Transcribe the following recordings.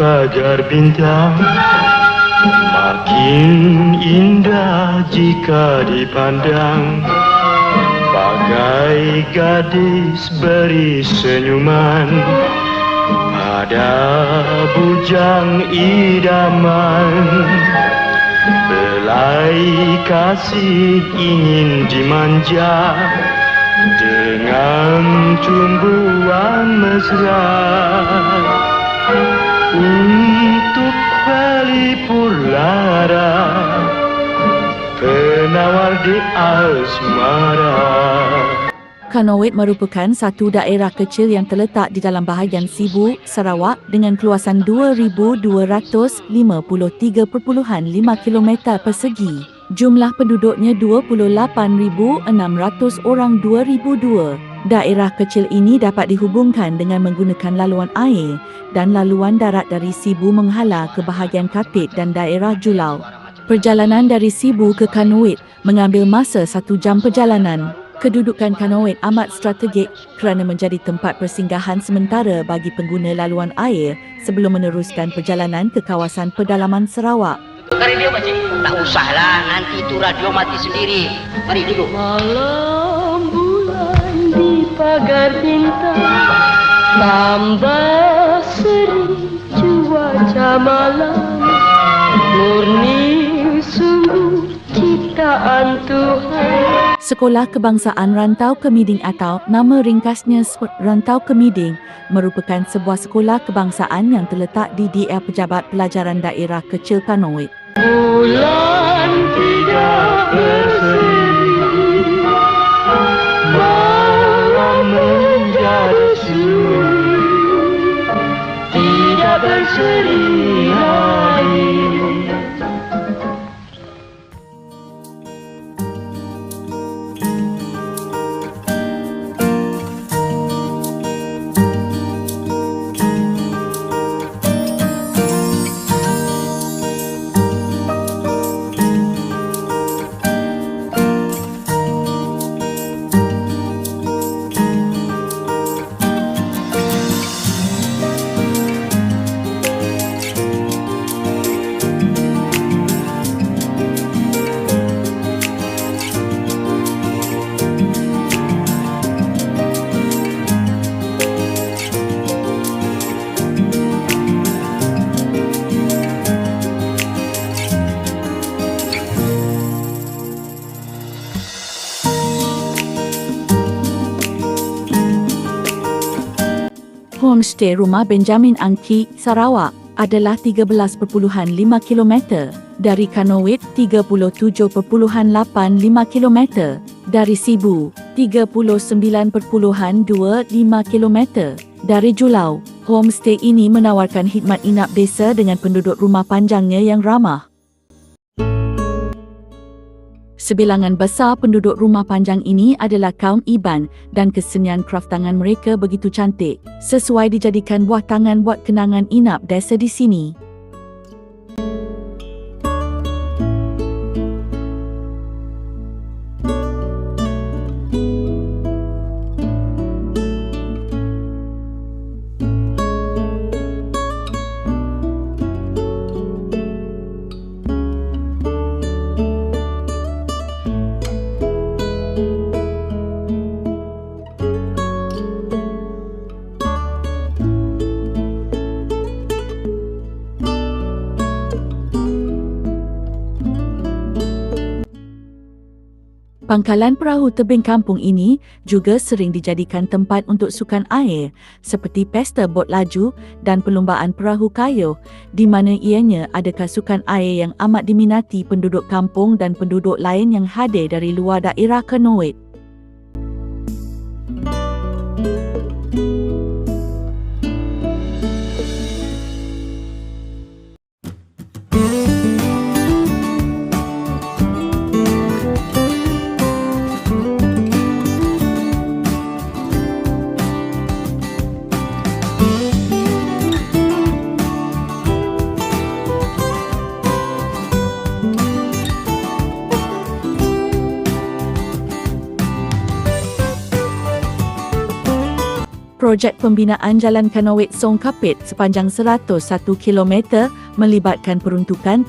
pagar bintang, makin indah jika dipandang. Bagai gadis beri senyuman pada bujang idaman. Belai kasih ingin dimanja dengan tumbuhan mesra. Untuk pelipur lara, penawar di asmara. Kanowit merupakan satu daerah kecil yang terletak di dalam bahagian Sibu, Sarawak dengan keluasan 2,253.5 km persegi. Jumlah penduduknya 28,600 orang 2002. Daerah kecil ini dapat dihubungkan dengan menggunakan laluan air dan laluan darat dari Sibu menghala ke bahagian Kapit dan daerah Julau. Perjalanan dari Sibu ke Kanowit mengambil masa 1 jam perjalanan. Kedudukan Kanowit amat strategik kerana menjadi tempat persinggahan sementara bagi pengguna laluan air sebelum meneruskan perjalanan ke kawasan pedalaman Sarawak. Tukar radio pakcik? Tak usahlah, nanti itu radio mati sendiri. Mari dulu. Malam bulan di pagar bintang, tambah seri cuaca malam, murni sungguh ciptaan Tuhan. Sekolah Kebangsaan Rantau Kemiding atau nama ringkasnya Rantau Kemiding merupakan sebuah sekolah kebangsaan yang terletak di DA Pejabat Pelajaran Daerah Kecil Kanowit. Bulan tidak berseri, malam menjadi sunyi, tidak berseri lagi. Homestay Rumah Benjamin Angki, Sarawak adalah 13.5 km dari Kanowit, 37.85 km dari Sibu, 39.25 km dari Julau. Homestay ini menawarkan khidmat inap desa dengan penduduk rumah panjangnya yang ramah. Sebilangan besar penduduk rumah panjang ini adalah kaum Iban dan kesenian kraftangan mereka begitu cantik, sesuai dijadikan buah tangan buat kenangan inap desa di sini. Pangkalan perahu tebing kampung ini juga sering dijadikan tempat untuk sukan air seperti pesta bot laju dan perlumbaan perahu kayuh, di mana ianya ada sukan air yang amat diminati penduduk kampung dan penduduk lain yang hadir dari luar daerah Kanowit. Projek pembinaan Jalan Kanowit Song Kapit sepanjang 101 km melibatkan peruntukan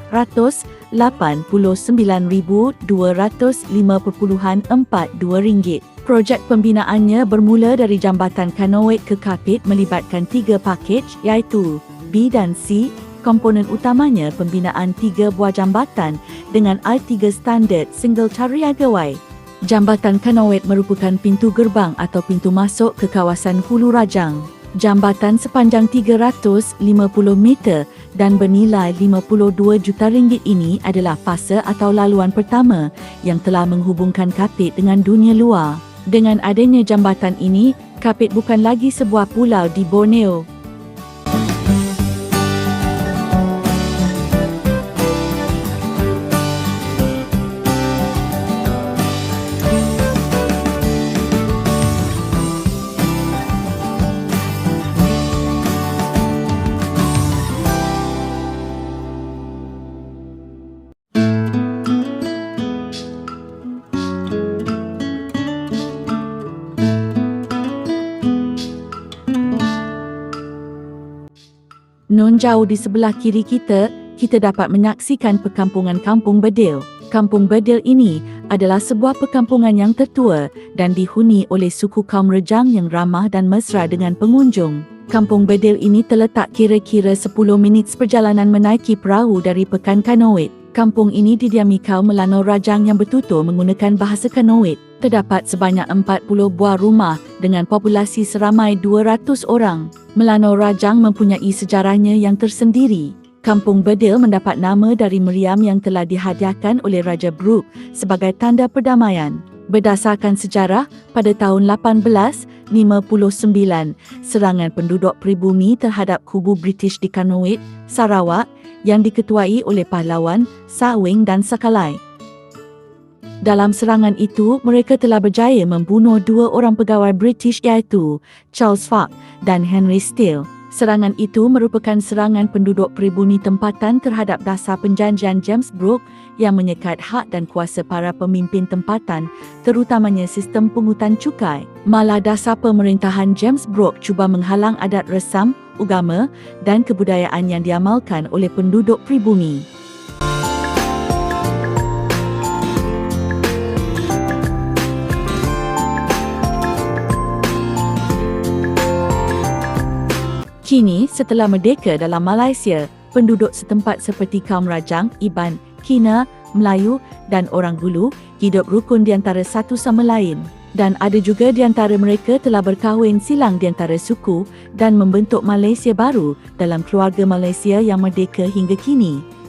RM711,889,250.42 ringgit. Projek pembinaannya bermula dari Jambatan Kanowit ke Kapit melibatkan 3 pakej iaitu B dan C. Komponen utamanya pembinaan 3 buah jambatan dengan I3 standard single tarian gawai. Jambatan Kanowit merupakan pintu gerbang atau pintu masuk ke kawasan Hulu Rajang. Jambatan sepanjang 350 meter dan bernilai 52 juta ringgit ini adalah fasa atau laluan pertama yang telah menghubungkan Kapit dengan dunia luar. Dengan adanya jambatan ini, Kapit bukan lagi sebuah pulau di Borneo. Non jauh di sebelah kiri kita dapat menyaksikan perkampungan Kampung Bedil. Kampung Bedil ini adalah sebuah perkampungan yang tertua dan dihuni oleh suku kaum Rejang yang ramah dan mesra dengan pengunjung. Kampung Bedil ini terletak kira-kira 10 minit perjalanan menaiki perahu dari Pekan Kanowit. Kampung ini didiami kaum Melanau Rajang yang bertutur menggunakan bahasa Kanowit. Terdapat sebanyak 40 buah rumah dengan populasi seramai 200 orang. Melanau Rajang mempunyai sejarahnya yang tersendiri. Kampung Bedil mendapat nama dari meriam yang telah dihadiahkan oleh Raja Brooke sebagai tanda perdamaian. Berdasarkan sejarah, pada tahun 1859, serangan penduduk pribumi terhadap kubu British di Kanowit, Sarawak, yang diketuai oleh pahlawan Sawing dan Sakalai. Dalam serangan itu, mereka telah berjaya membunuh 2 orang pegawai British iaitu Charles Falk dan Henry Steele. Serangan itu merupakan serangan penduduk pribumi tempatan terhadap dasar perjanjian James Brooke yang menyekat hak dan kuasa para pemimpin tempatan, terutamanya sistem pungutan cukai. Malah dasar pemerintahan James Brooke cuba menghalang adat resam, agama dan kebudayaan yang diamalkan oleh penduduk pribumi. Kini, setelah merdeka dalam Malaysia, penduduk setempat seperti kaum Rajang, Iban, Kina, Melayu dan orang Hulu hidup rukun di antara satu sama lain. Dan ada juga di antara mereka telah berkahwin silang di antara suku dan membentuk Malaysia baru dalam keluarga Malaysia yang merdeka hingga kini.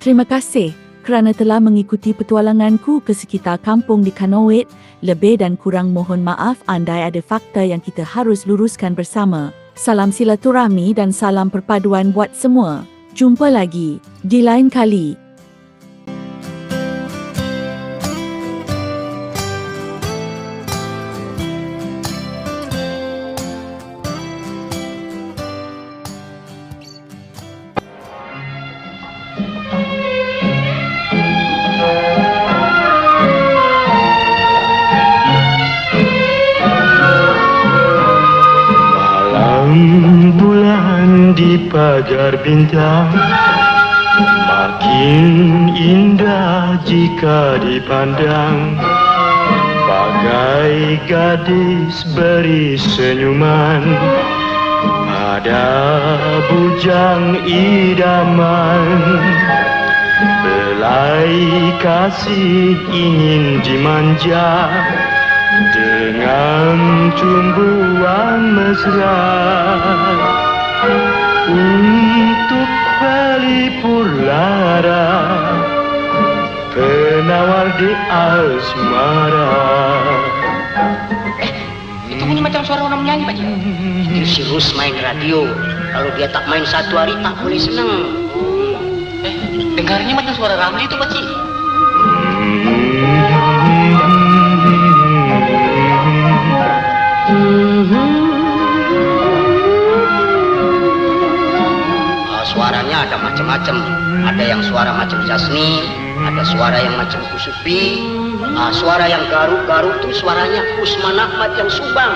Terima kasih kerana telah mengikuti petualanganku ke sekitar kampung di Kanowit. Lebih dan kurang mohon maaf andai ada fakta yang kita harus luruskan bersama. Salam silaturahmi dan salam perpaduan buat semua. Jumpa lagi di lain kali. Bulan di pagar bintang makin indah jika dipandang, bagai gadis beri senyuman pada bujang idaman. Belai kasih ingin dimanja dengan tumbuhan mesra, untuk pelipur lara penawar di asmara. Itu bunyi macam suara orang menyanyi, Pak Ji. Itu si Rus main radio. Kalau dia tak main satu hari tak boleh senang. Dengarnya macam suara Ramli itu, Pak Ji. Suaranya ada macam-macam. Ada yang suara macam Jasni, ada suara yang macam Kusupi, suara yang garuk-garuk itu suaranya Usman Ahmad yang Subang.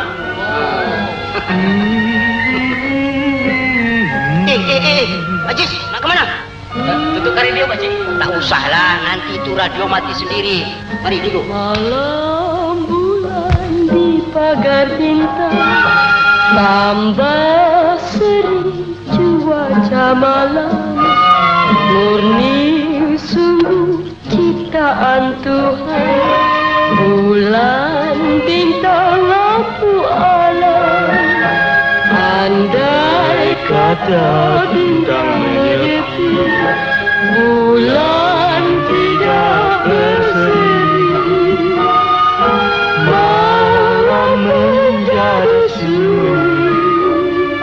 Ajis, nak kemana? Tutup radio, Pak Cik. Tak usahlah, nanti itu radio mati sendiri. Mari duduk. Malam bulan di pagar bintang, tambah seri cuaca malam, murni sungguh ciptaan Tuhan. Bulan bintang lampu alam, andai Kata bintang menyepi, bulan tidak berseri, malam menjadi sunyi,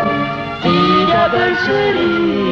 tidak berseri.